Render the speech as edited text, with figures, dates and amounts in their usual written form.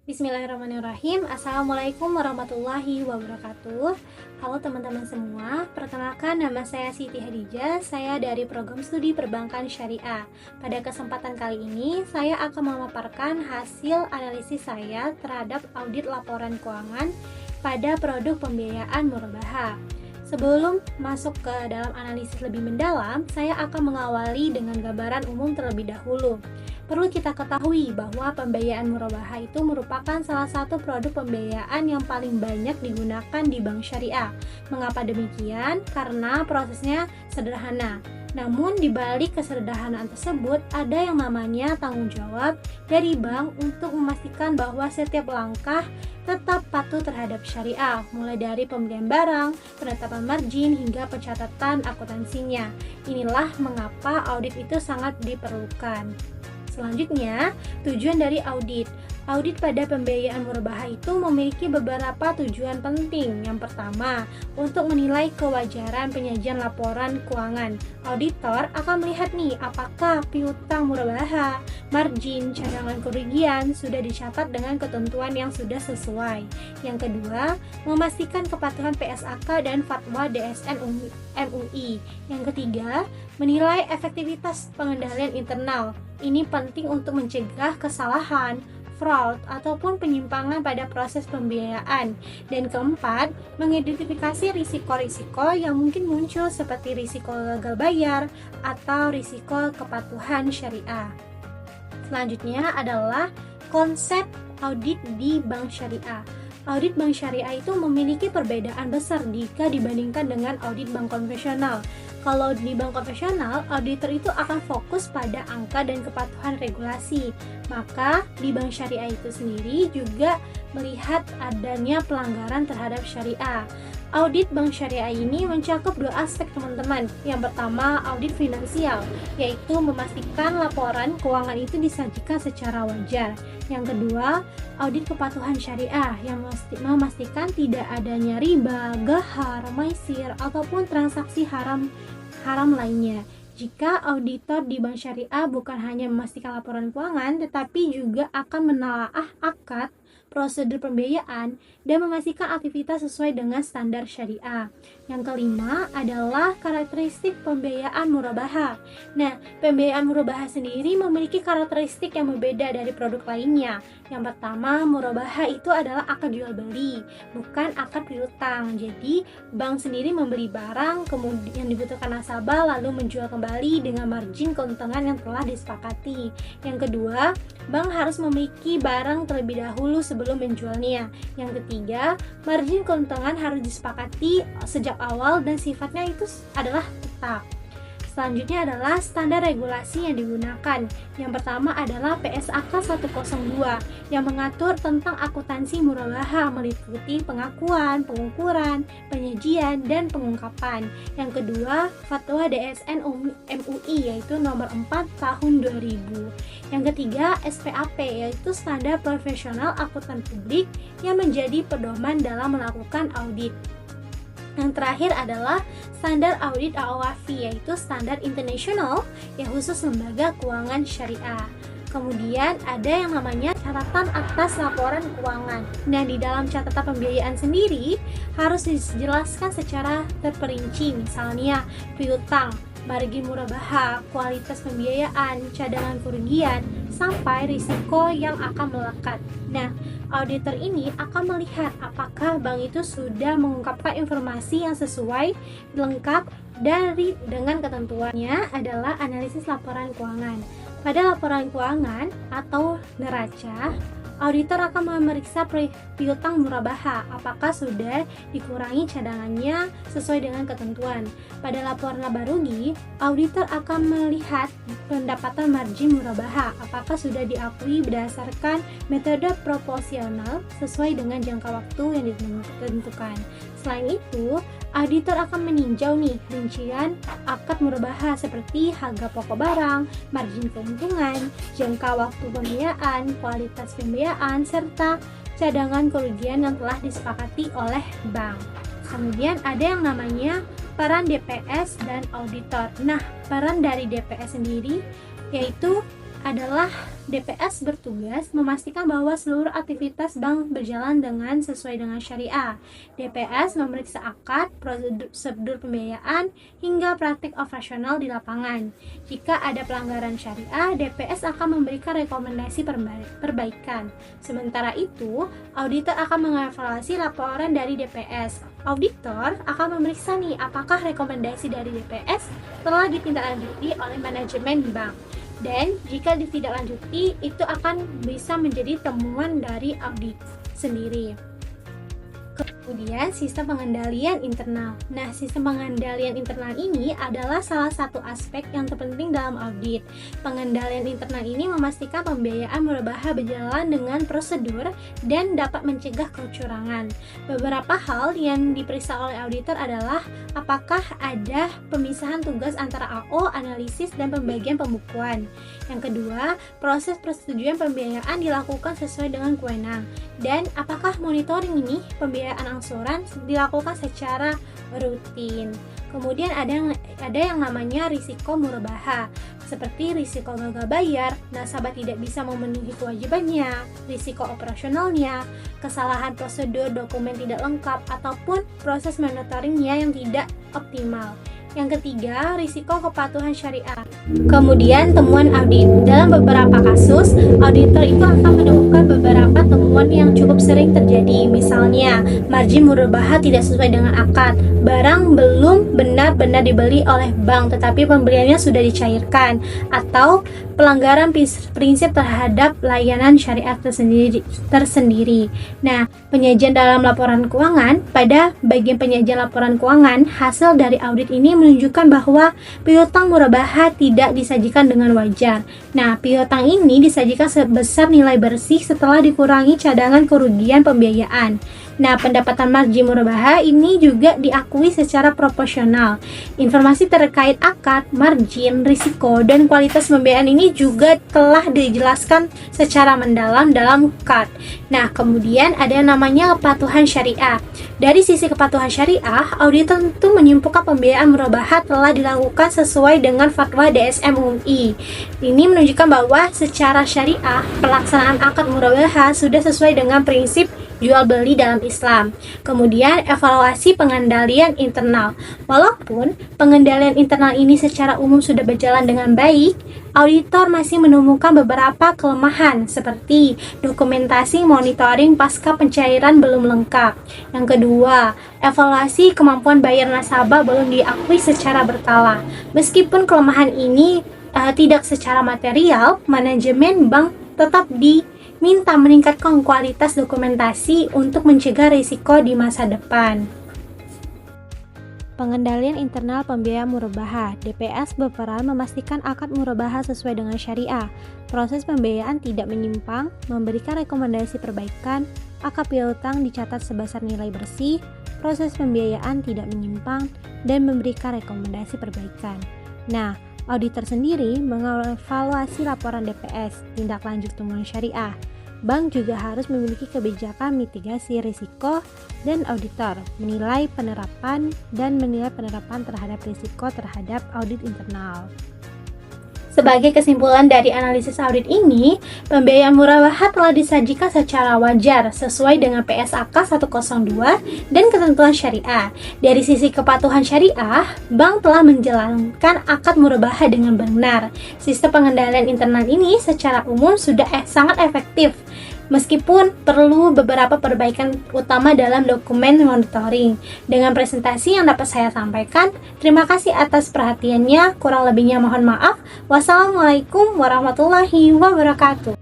Bismillahirrahmanirrahim. Assalamualaikum warahmatullahi wabarakatuh. Halo teman-teman semua, perkenalkan nama saya Siti Hadijah. Saya dari program studi perbankan syariah. Pada kesempatan kali ini, saya akan memaparkan hasil analisis saya terhadap audit laporan keuangan pada produk pembiayaan murabaha. Sebelum masuk ke dalam analisis lebih mendalam, saya akan mengawali dengan gambaran umum terlebih dahulu. Perlu kita ketahui bahwa pembiayaan murabaha itu merupakan salah satu produk pembiayaan yang paling banyak digunakan di bank syariah. Mengapa demikian? Karena prosesnya sederhana. Namun di balik kesederhanaan tersebut ada yang namanya tanggung jawab dari bank untuk memastikan bahwa setiap langkah tetap patuh terhadap syariah, mulai dari pembelian barang, penetapan margin, hingga pencatatan akuntansinya. Inilah mengapa audit itu sangat diperlukan. Selanjutnya, tujuan dari audit. Audit pada pembiayaan murabaha itu memiliki beberapa tujuan penting. Yang pertama, untuk menilai kewajaran penyajian laporan keuangan. Auditor akan melihat nih, apakah piutang murabaha, margin, cadangan kerugian sudah dicatat dengan ketentuan yang sudah sesuai. Yang kedua, memastikan kepatuhan PSAK dan fatwa DSN MUI. Yang ketiga, menilai efektivitas pengendalian internal. Ini penting untuk mencegah kesalahan, fraud, ataupun penyimpangan pada proses pembiayaan. Dan keempat, mengidentifikasi risiko-risiko yang mungkin muncul seperti risiko gagal bayar atau risiko kepatuhan syariah. Selanjutnya adalah konsep audit di bank syariah. Audit bank syariah itu memiliki perbedaan besar jika dibandingkan dengan audit bank konvensional. Kalau di bank konvensional, auditor itu akan fokus pada angka dan kepatuhan regulasi. Maka di bank syariah itu sendiri juga melihat adanya pelanggaran terhadap syariah. Audit bank syariah ini mencakup dua aspek, teman-teman. Yang pertama, audit finansial, yaitu memastikan laporan keuangan itu disajikan secara wajar. Yang kedua, audit kepatuhan syariah yang memastikan tidak adanya riba, gahar, maisir, ataupun transaksi haram lainnya. Jika auditor di bank syariah bukan hanya memastikan laporan keuangan, tetapi juga akan menelaah akad, prosedur pembiayaan, dan memastikan aktivitas sesuai dengan standar syariah. Yang kelima adalah karakteristik pembiayaan murabaha. Nah, pembiayaan murabaha sendiri memiliki karakteristik yang berbeda dari produk lainnya. Yang pertama, murabaha itu adalah akad jual beli, bukan akad piutang. Jadi, bank sendiri membeli barang, kemudian dibutuhkan nasabah, lalu menjual kembali dengan margin keuntungan yang telah disepakati. Yang kedua, bank harus memiliki barang terlebih dahulu sebelum menjualnya. Yang ketiga, margin keuntungan harus disepakati sejak awal dan sifatnya itu adalah tetap. Selanjutnya adalah standar regulasi yang digunakan. Yang pertama adalah PSAK 102 yang mengatur tentang akuntansi murabaha meliputi pengakuan, pengukuran, penyajian, dan pengungkapan. Yang kedua, fatwa DSN MUI yaitu nomor 4 tahun 2000. Yang ketiga, SPAP yaitu standar profesional akuntan publik yang menjadi pedoman dalam melakukan audit. Yang terakhir adalah standar audit AOAFI yaitu standar internasional yang khusus lembaga keuangan syariah. Kemudian ada yang namanya catatan atas laporan keuangan. Nah, di dalam catatan pembiayaan sendiri harus dijelaskan secara terperinci, misalnya piutang, margin murabaha, kualitas pembiayaan, cadangan kerugian, sampai risiko yang akan melekat. Nah, auditor ini akan melihat apakah bank itu sudah mengungkapkan informasi yang sesuai, lengkap, dengan ketentuannya adalah analisis laporan keuangan. Pada laporan keuangan atau neraca, auditor akan memeriksa piutang murabaha, apakah sudah dikurangi cadangannya sesuai dengan ketentuan. Pada laporan laba rugi, auditor akan melihat pendapatan margin murabaha, apakah sudah diakui berdasarkan metode proporsional sesuai dengan jangka waktu yang ditentukan. Selain itu, auditor akan meninjau nih rincian akad murabaha seperti harga pokok barang, margin keuntungan, jangka waktu pembiayaan, kualitas pembiayaan, serta cadangan kerugian yang telah disepakati oleh bank. Kemudian ada yang namanya peran DPS dan auditor. Nah, peran dari DPS sendiri yaitu adalah DPS bertugas memastikan bahwa seluruh aktivitas bank berjalan sesuai dengan syariah. DPS memeriksa akad, prosedur pembiayaan, hingga praktik operasional di lapangan. Jika ada pelanggaran syariah, DPS akan memberikan rekomendasi perbaikan. Sementara itu, auditor akan mengevaluasi laporan dari DPS. Auditor akan memeriksa apakah rekomendasi dari DPS telah ditindaklanjuti oleh manajemen bank. Dan jika ditindaklanjuti, itu akan bisa menjadi temuan dari audit sendiri. Kemudian sistem pengendalian internal. Nah, sistem pengendalian internal ini adalah salah satu aspek yang terpenting dalam audit. Pengendalian internal ini memastikan pembiayaan murabaha berjalan dengan prosedur dan dapat mencegah kecurangan. Beberapa hal yang diperiksa oleh auditor adalah apakah ada pemisahan tugas antara AO, analisis, dan pembagian pembukuan. Yang kedua, proses persetujuan pembiayaan dilakukan sesuai dengan kewenangan. Dan apakah monitoring pembiayaan angsuran dilakukan secara rutin. Kemudian ada yang namanya risiko murabaha, seperti risiko gagal bayar, nasabah tidak bisa memenuhi kewajibannya, risiko operasionalnya, kesalahan prosedur dokumen tidak lengkap, ataupun proses monitoringnya yang tidak optimal. Yang ketiga, risiko kepatuhan syariah. Kemudian temuan audit. Dalam beberapa kasus, auditor itu akan menemukan beberapa temuan yang cukup sering terjadi. Misalnya, margin murabaha tidak sesuai dengan akad, barang belum benar-benar dibeli oleh bank tetapi pembeliannya sudah dicairkan, atau pelanggaran prinsip terhadap layanan syariah tersendiri. Nah, penyajian dalam laporan keuangan. Pada bagian penyajian laporan keuangan, hasil dari audit ini menunjukkan bahwa piutang murabaha tidak disajikan dengan wajar. Nah, piutang ini disajikan sebesar nilai bersih setelah dikurangi cadangan kerugian pembiayaan. Nah, pendapatan margin murabaha ini juga diakui secara proporsional. Informasi terkait akad, margin, risiko, dan kualitas pembiayaan ini juga telah dijelaskan secara mendalam dalam CARD. Nah, kemudian ada yang namanya kepatuhan syariah. Dari sisi kepatuhan syariah, auditor tentu menyimpulkan pembiayaan murabaha telah dilakukan sesuai dengan fatwa DSM UI. Ini menunjukkan bahwa secara syariah, pelaksanaan akad murabaha sudah sesuai dengan prinsip jual beli dalam Islam. Kemudian evaluasi pengendalian internal. Walaupun pengendalian internal ini secara umum sudah berjalan dengan baik, auditor masih menemukan beberapa kelemahan seperti dokumentasi monitoring pasca pencairan belum lengkap. Yang kedua, evaluasi kemampuan bayar nasabah belum diakui secara berkala. Meskipun kelemahan ini tidak secara material, manajemen bank tetap diminta meningkatkan kualitas dokumentasi untuk mencegah risiko di masa depan. Pengendalian internal pembiayaan murabaha. DPS berperan memastikan akad murabaha sesuai dengan syariah. Proses pembiayaan tidak menyimpang, memberikan rekomendasi perbaikan, akad piutang dicatat sebesar nilai bersih, proses pembiayaan tidak menyimpang, dan memberikan rekomendasi perbaikan. Nah, auditor sendiri mengevaluasi laporan DPS, tindak lanjut temuan syariah. Bank juga harus memiliki kebijakan mitigasi risiko, dan auditor menilai penerapan terhadap risiko terhadap audit internal. Sebagai kesimpulan dari analisis audit ini, pembiayaan murabaha telah disajikan secara wajar sesuai dengan PSAK 102 dan ketentuan syariah. Dari sisi kepatuhan syariah, bank telah menjalankan akad murabaha dengan benar. Sistem pengendalian internal ini secara umum sudah sangat efektif, meskipun perlu beberapa perbaikan utama dalam dokumen monitoring. Dengan presentasi yang dapat saya sampaikan, terima kasih atas perhatiannya. Kurang lebihnya mohon maaf. Wassalamualaikum warahmatullahi wabarakatuh.